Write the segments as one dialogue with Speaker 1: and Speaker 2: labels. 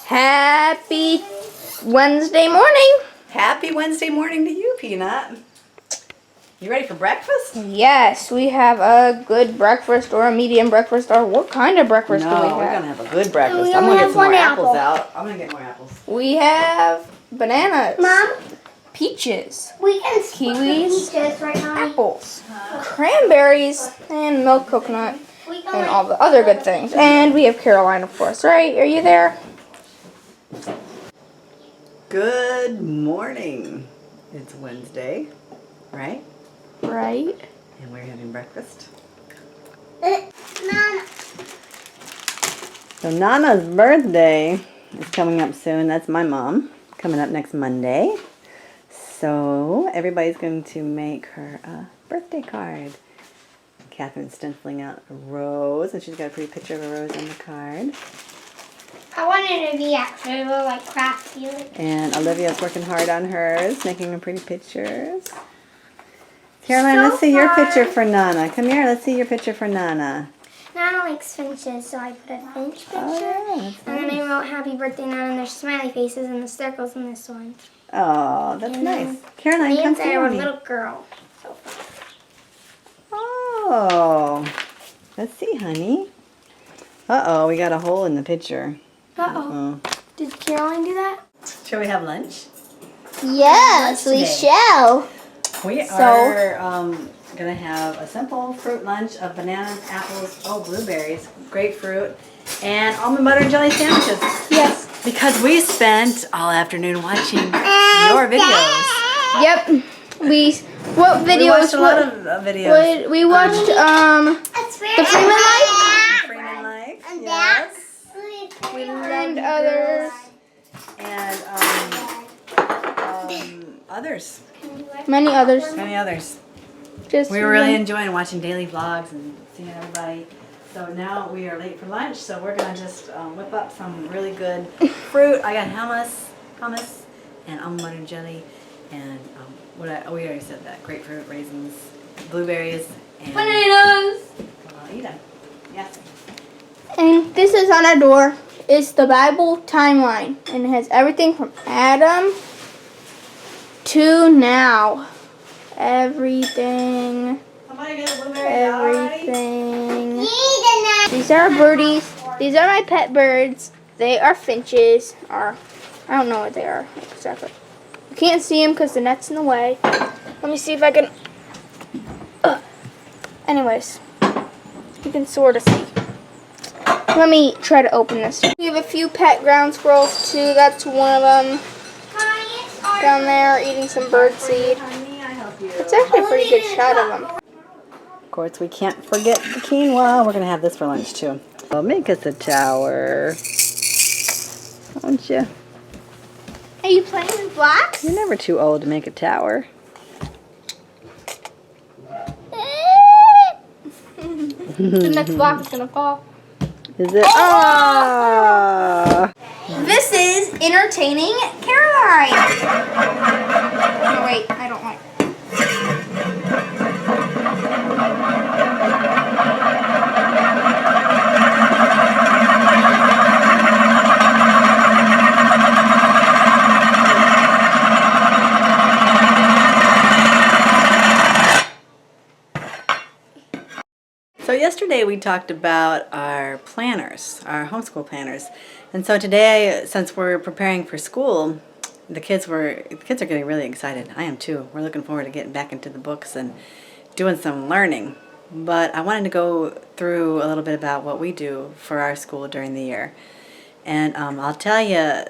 Speaker 1: Happy Wednesday morning.
Speaker 2: Happy Wednesday morning to you, Peanut. You ready for breakfast?
Speaker 1: Yes, we have a good breakfast or a medium breakfast or what kind of breakfast do we have?
Speaker 2: No, we're going to have a good breakfast. I'm going to get some more apples out. I'm going to get more apples.
Speaker 1: We have bananas.
Speaker 3: Mom?
Speaker 1: Peaches.
Speaker 3: We can
Speaker 1: kiwis,
Speaker 3: peaches right now.
Speaker 1: apples, cranberries, and milk coconut, and all the other good things. And we have Caroline, of course, right? Are you there?
Speaker 2: Good morning. It's Wednesday, right?
Speaker 1: Right.
Speaker 2: And we're having breakfast.
Speaker 3: Mom.
Speaker 2: So Nana's birthday is coming up soon. That's my mom. Coming up next Monday. So everybody's going to make her a birthday card. Catherine's stenciling out a rose, and she's got a pretty picture of a rose on the card.
Speaker 3: I want it to be actually a little like crafty.
Speaker 2: And Olivia's working hard on hers, making them pretty pictures. Caroline,
Speaker 3: So
Speaker 2: let's see your
Speaker 3: far.
Speaker 2: picture for Nana. Come here, let's see your picture for Nana.
Speaker 3: Nana likes finches, so I put a finch picture.
Speaker 2: Oh, yeah, that's
Speaker 3: And then I wrote happy birthday Nana, and there's smiley faces and the circles in this one.
Speaker 2: Oh, that's
Speaker 3: And
Speaker 2: nice.
Speaker 3: then
Speaker 2: Caroline,
Speaker 3: the
Speaker 2: come see
Speaker 3: inside, a
Speaker 2: me.
Speaker 3: little girl. So far.
Speaker 2: Oh, let's see, honey. Uh-oh, we got a hole in the picture.
Speaker 3: Uh-oh. Did Caroline do that?
Speaker 2: Shall we have lunch?
Speaker 3: Yes,
Speaker 2: we
Speaker 3: shall.
Speaker 2: We
Speaker 1: So-
Speaker 2: are going to have a simple fruit lunch of bananas, apples, blueberries, grapefruit, and almond butter and jelly sandwiches.
Speaker 1: Yes.
Speaker 2: Because we spent all afternoon watching your videos.
Speaker 1: Yep. What videos?
Speaker 2: We watched a lot of videos.
Speaker 1: We watched the Freeman Life.
Speaker 2: Freeman Life, yes.
Speaker 1: And others.
Speaker 2: And others.
Speaker 1: Many others.
Speaker 2: Many others.
Speaker 1: Just
Speaker 2: We were really enjoying watching daily vlogs and seeing everybody. So now we are late for lunch, so we're going to just whip up some really good fruit. I got hummus, and almond butter and jelly, and we already said that, grapefruit, raisins, blueberries, and
Speaker 1: bananas.
Speaker 2: I'll eat them. Yes.
Speaker 1: And this is on our door. It's the Bible timeline, and it has everything from Adam to now. Everything.
Speaker 2: Somebody get a blueberry already?
Speaker 1: Everything. These are birdies. These are my pet birds. They are finches. Or I don't know what they are exactly. You can't see them because the net's in the way. Let me see if I can. Anyways, you can sort of see. Let me try to open this. We have a few pet ground squirrels too. That's one of them down there eating some bird seed. It's actually a pretty good shot of them.
Speaker 2: Of course, we can't forget the quinoa. We're going to have this for lunch, too. Well, make us a tower. Won't you?
Speaker 3: Are you playing with blocks?
Speaker 2: You're never too old to make a tower.
Speaker 1: The next block is going to fall.
Speaker 2: Is it? Ah!
Speaker 1: This is entertaining Caroline. No, wait, I don't like.
Speaker 2: So yesterday we talked about our planners, our homeschool planners. And so today, since we're preparing for school, the kids are getting really excited. I am too. We're looking forward to getting back into the books and doing some learning. But I wanted to go through a little bit about what we do for our school during the year. And I'll tell you,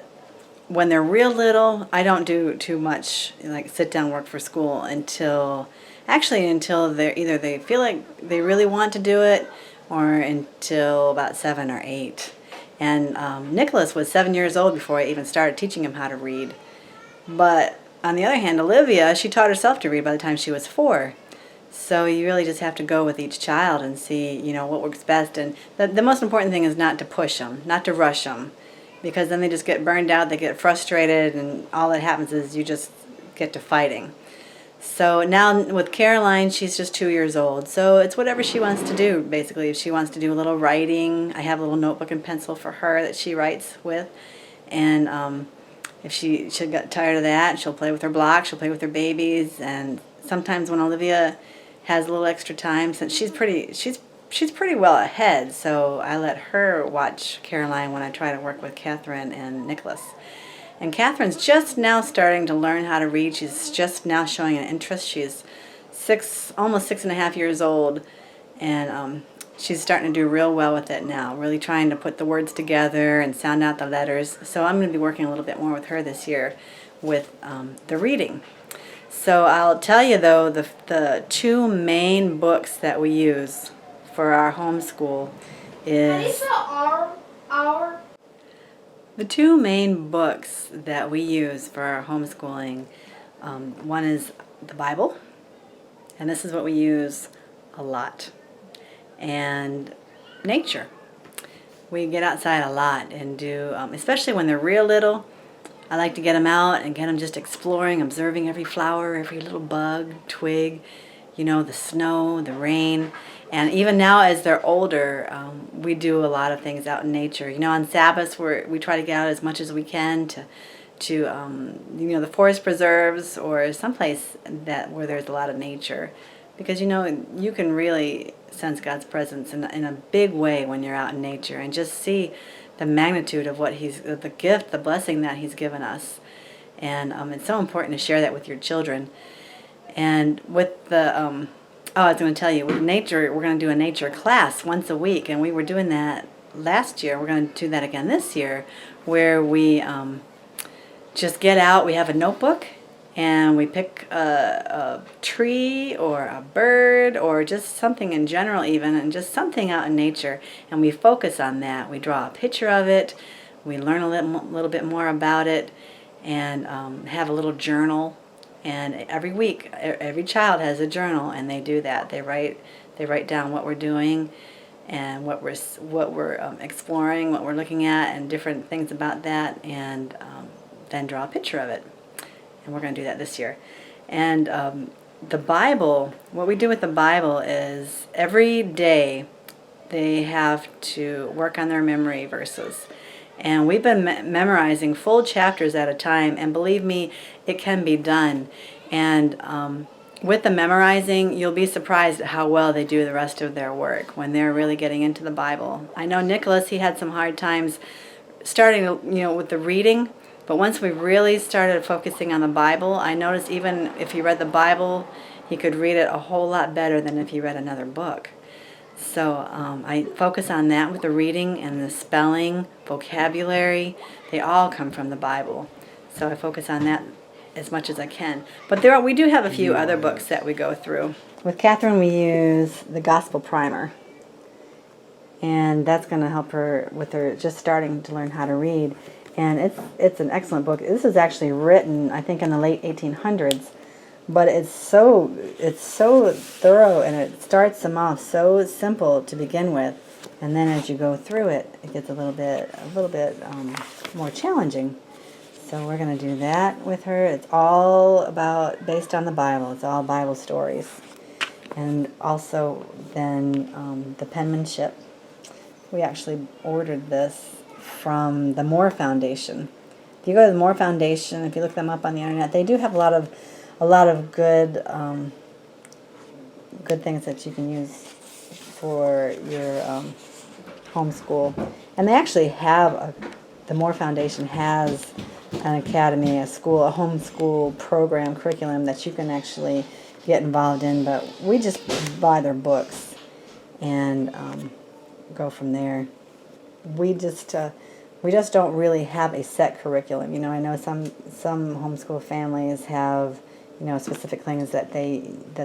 Speaker 2: when they're real little, I don't do too much like sit down work for school until they feel like they really want to do it, or until about 7 or 8. And Nicholas was 7 years old before I even started teaching him how to read. But on the other hand, Olivia, she taught herself to read by the time she was 4. So you really just have to go with each child and see, what works best. And the most important thing is not to push them, not to rush them, because then they just get burned out, they get frustrated, and all that happens is you just get to fighting. So now with Caroline, she's just 2 years old. So it's whatever she wants to do, basically. If she wants to do a little writing, I have a little notebook and pencil for her that she writes with. And if she'll get tired of that, she'll play with her blocks, she'll play with her babies. And sometimes when Olivia has a little extra time, since she's pretty well ahead, so I let her watch Caroline when I try to work with Catherine and Nicholas. And Catherine's just now starting to learn how to read. She's just now showing an interest. She's almost 6.5 years old, and she's starting to do real well with it now, really trying to put the words together and sound out the letters. So I'm going to be working a little bit more with her this year with the reading. So I'll tell you, though, the two main books that we use for our homeschool is... The two main books that we use for our homeschooling, one is the Bible, and this is what we use a lot, and nature. We get outside a lot and do, especially when they're real little, I like to get them out and get them just exploring, observing every flower, every little bug, twig, the snow, the rain. And even now as they're older, we do a lot of things out in nature. On Sabbaths we try to get out as much as we can to the forest preserves or someplace where there's a lot of nature. Because you can really sense God's presence in a big way when you're out in nature and just see the magnitude of the gift, the blessing that He's given us. And it's so important to share that with your children. And with the... I was going to tell you, with nature, we're going to do a nature class once a week, and we were doing that last year. We're going to do that again this year, where we just get out. We have a notebook, and we pick a tree or a bird or just something in general even, and just something out in nature, and we focus on that. We draw a picture of it. We learn a little bit more about it, and have a little journal. And every week, every child has a journal, and they do that. They write down what we're doing, and what we're exploring, what we're looking at, and different things about that, and then draw a picture of it. And we're going to do that this year. And the Bible, what we do with the Bible is every day they have to work on their memory verses. And we've been memorizing full chapters at a time, and believe me, it can be done. And with the memorizing, you'll be surprised at how well they do the rest of their work when they're really getting into the Bible. I know Nicholas, he had some hard times starting, with the reading, but once we really started focusing on the Bible, I noticed even if he read the Bible, he could read it a whole lot better than if he read another book. So I focus on that with the reading and the spelling, vocabulary. They all come from the Bible. So I focus on that as much as I can. But we do have a few other books that we go through. With Catherine, we use the Gospel Primer. And that's going to help her with her just starting to learn how to read. And it's an excellent book. This is actually written, I think, in the late 1800s. But it's so thorough, and it starts them off so simple to begin with, and then as you go through it, it gets a little bit more challenging. So we're going to do that with her. It's all based on the Bible. It's all Bible stories, and also then the penmanship. We actually ordered this from the Moore Foundation. If you go to the Moore Foundation, if you look them up on the internet, they do have a lot of good things that you can use for your homeschool. And they actually have the Moore Foundation has an academy, a homeschool program, curriculum that you can actually get involved in. But we just buy their books and go from there. We just don't really have a set curriculum. I know some homeschool families have specific things that they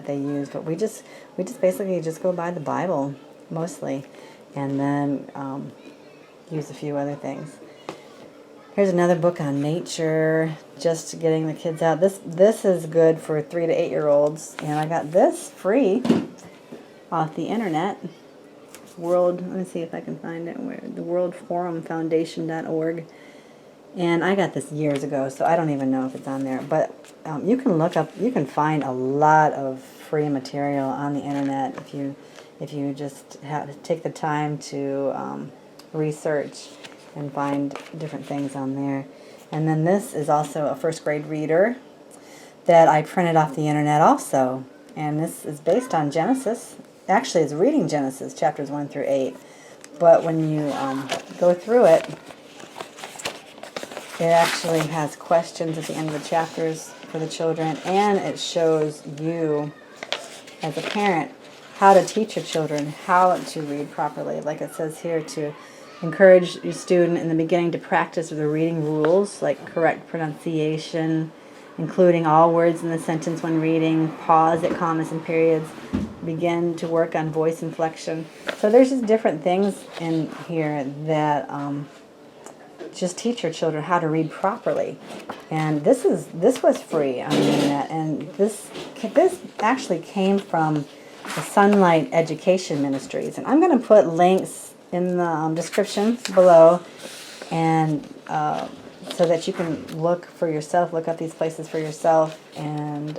Speaker 2: use, but we just basically just go by the Bible mostly, and then use a few other things. Here's another book on nature, just getting the kids out. This is good for 3 to 8 year olds, and I got this free off the internet. Let me see if I can find it. The worldforumfoundation.org. And I got this years ago, so I don't even know if it's on there. But you can find a lot of free material on the internet if you just have to take the time to research and find different things on there. And then this is also a first grade reader that I printed off the internet also. And this is based on Genesis. Actually, it's reading Genesis, chapters 1 through 8. But when you go through it, it actually has questions at the end of the chapters for the children, and it shows you, as a parent, how to teach your children how to read properly. Like it says here, to encourage your student in the beginning to practice the reading rules, like correct pronunciation, including all words in the sentence when reading, pause at commas and periods, begin to work on voice inflection. So there's just different things in here that just teach your children how to read properly. And this was free on the internet, and this actually came from the Sonlight Education Ministries. And I'm going to put links in the description below, and so that you can look for yourself, look up these places for yourself, and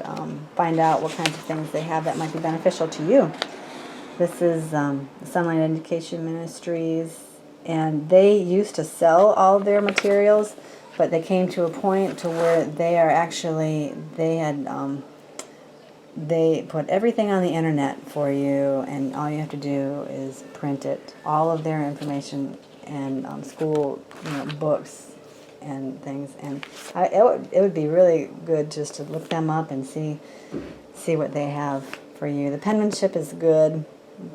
Speaker 2: find out what kinds of things they have that might be beneficial to you. This is the Sonlight Education Ministries, and they used to sell all of their materials, but they came to a point to where they put everything on the internet for you, and all you have to do is print it. All of their information and school books and things, and it would be really good just to look them up and see what they have for you. The penmanship is good,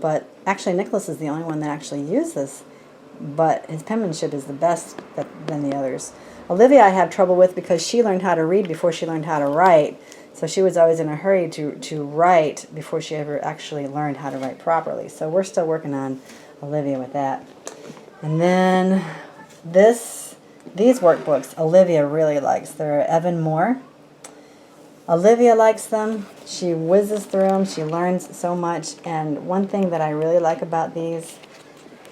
Speaker 2: but actually Nicholas is the only one that actually used this, but his penmanship is the best than the others. Olivia I have trouble with because she learned how to read before she learned how to write, so she was always in a hurry to write before she ever actually learned how to write properly. So we're still working on Olivia with that. And then these workbooks Olivia really likes. They're Evan Moore. Olivia likes them. She whizzes through them. She learns so much. And one thing that I really like about these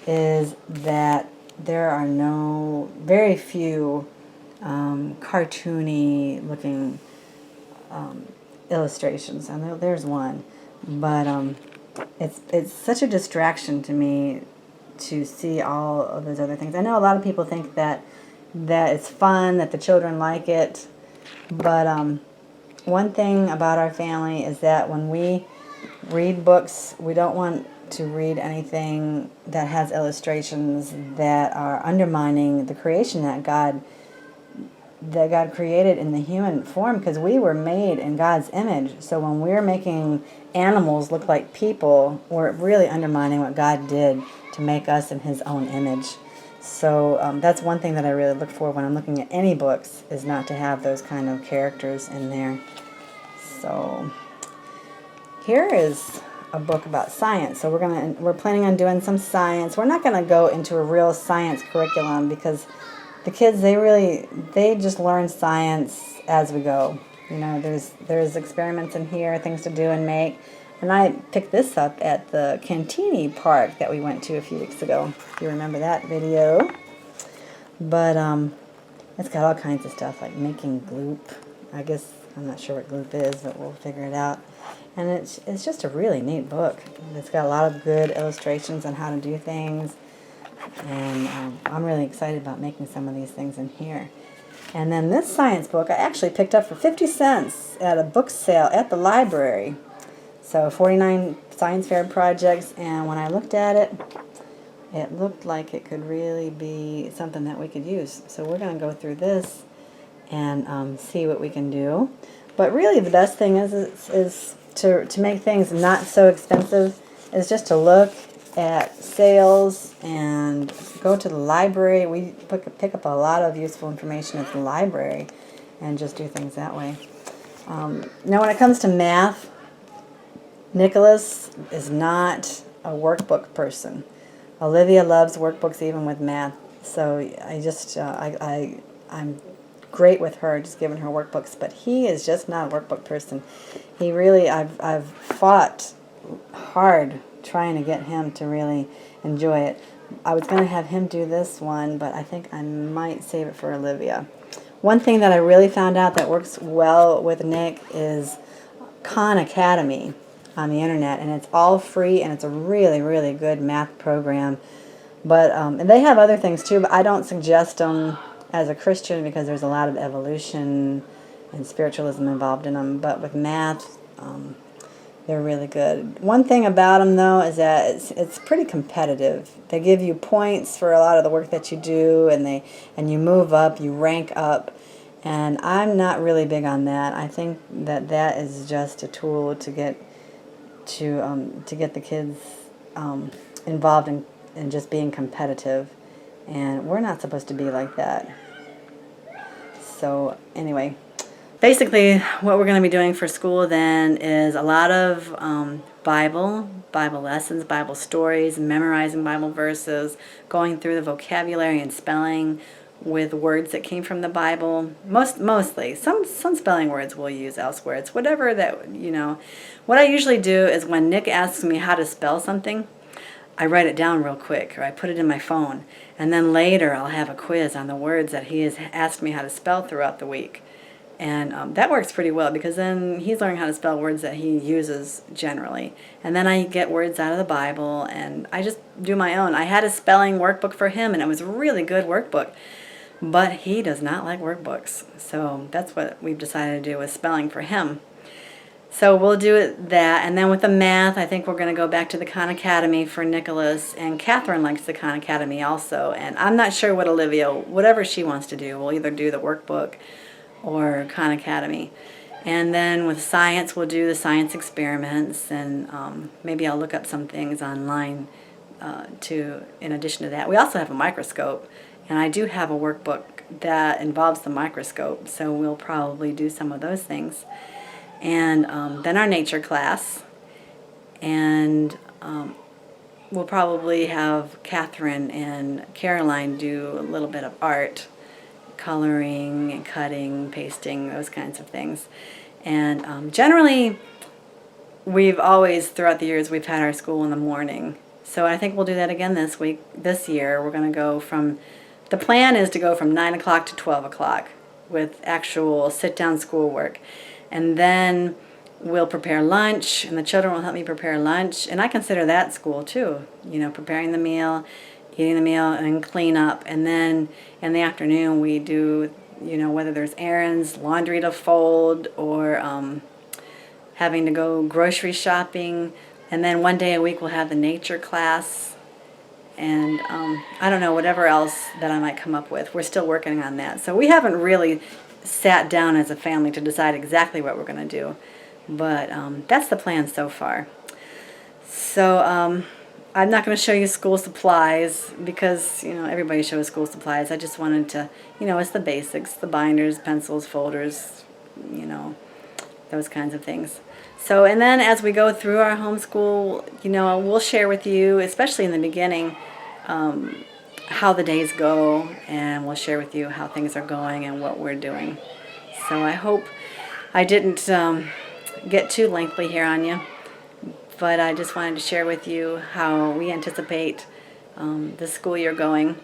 Speaker 2: is that there are very few cartoony looking illustrations. And there's one, but it's such a distraction to me to see all of those other things. I know a lot of people think that it's fun, that the children like it, but one thing about our family is that when we read books, we don't want to read anything that has illustrations that are undermining the creation that God created in the human form, because we were made in God's image. So when we're making animals look like people, we're really undermining what God did to make us in His own image. So that's one thing that I really look for when I'm looking at any books, is not to have those kind of characters in there. So here is a book about science. So we're planning on doing some science. We're not going to go into a real science curriculum, because the kids, they just learn science as we go. There's experiments in here, things to do and make. And I picked this up at the Cantini Park that we went to a few weeks ago, if you remember that video. But it's got all kinds of stuff, like making gloop. I guess, I'm not sure what gloop is, but we'll figure it out. And it's just a really neat book. It's got a lot of good illustrations on how to do things. And I'm really excited about making some of these things in here. And then this science book I actually picked up for 50 cents at a book sale at the library. So 49 science fair projects, and when I looked at it, it looked like it could really be something that we could use. So we're going to go through this and see what we can do. But really the best thing is to make things not so expensive is just to look at sales and go to the library. We pick up a lot of useful information at the library and just do things that way. Now when it comes to math, Nicholas is not a workbook person. Olivia loves workbooks even with math, so I'm great with her, just giving her workbooks, but he is just not a workbook person. I've fought hard trying to get him to really enjoy it. I was going to have him do this one, but I think I might save it for Olivia. One thing that I really found out that works well with Nick is Khan Academy on the internet, and it's all free, and it's a really, really good math program. But and they have other things too, but I don't suggest them as a Christian because there's a lot of evolution and spiritualism involved in them. But with math, they're really good. One thing about them, though, is that it's pretty competitive. They give you points for a lot of the work that you do, and you move up, you rank up. And I'm not really big on that. I think that is just a tool to get the kids involved in just being competitive, and we're not supposed to be like that. So anyway, basically what we're going to be doing for school then is a lot of Bible lessons, Bible stories, memorizing Bible verses, going through the vocabulary and spelling with words that came from the Bible. Mostly. Some spelling words we'll use elsewhere. It's whatever that, What I usually do is when Nick asks me how to spell something, I write it down real quick, or I put it in my phone. And then later I'll have a quiz on the words that he has asked me how to spell throughout the week. And that works pretty well because then he's learning how to spell words that he uses generally. And then I get words out of the Bible, and I just do my own. I had a spelling workbook for him, and it was a really good workbook. But he does not like workbooks. So that's what we've decided to do with spelling for him. So we'll do that. And then with the math, I think we're going to go back to the Khan Academy for Nicholas. And Catherine likes the Khan Academy also. And I'm not sure what Olivia, whatever she wants to do, we'll either do the workbook or Khan Academy. And then with science, we'll do the science experiments. And maybe I'll look up some things online in addition to that. We also have a microscope. And I do have a workbook that involves the microscope, so we'll probably do some of those things. And then our nature class. And we'll probably have Catherine and Caroline do a little bit of art, coloring, and cutting, pasting, those kinds of things. And generally, we've always, throughout the years, we've had our school in the morning. So I think we'll do that again this year. We're going to go from... The plan is to go from 9 o'clock to 12 o'clock with actual sit-down schoolwork. And then we'll prepare lunch, and the children will help me prepare lunch. And I consider that school too, preparing the meal, eating the meal, and clean up. And then in the afternoon we do, whether there's errands, laundry to fold, or having to go grocery shopping. And then one day a week we'll have the nature class. And I don't know, whatever else that I might come up with. We're still working on that. So we haven't really sat down as a family to decide exactly what we're going to do. But that's the plan so far. So I'm not going to show you school supplies because, everybody shows school supplies. I just wanted to, it's the basics, the binders, pencils, folders, those kinds of things. So, and then as we go through our homeschool, we'll share with you, especially in the beginning, how the days go, and we'll share with you how things are going and what we're doing. So I hope I didn't get too lengthy here on you, but I just wanted to share with you how we anticipate the school year going.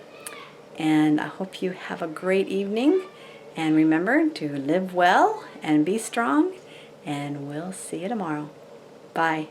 Speaker 2: And I hope you have a great evening, and remember to live well and be strong, and we'll see you tomorrow. Bye.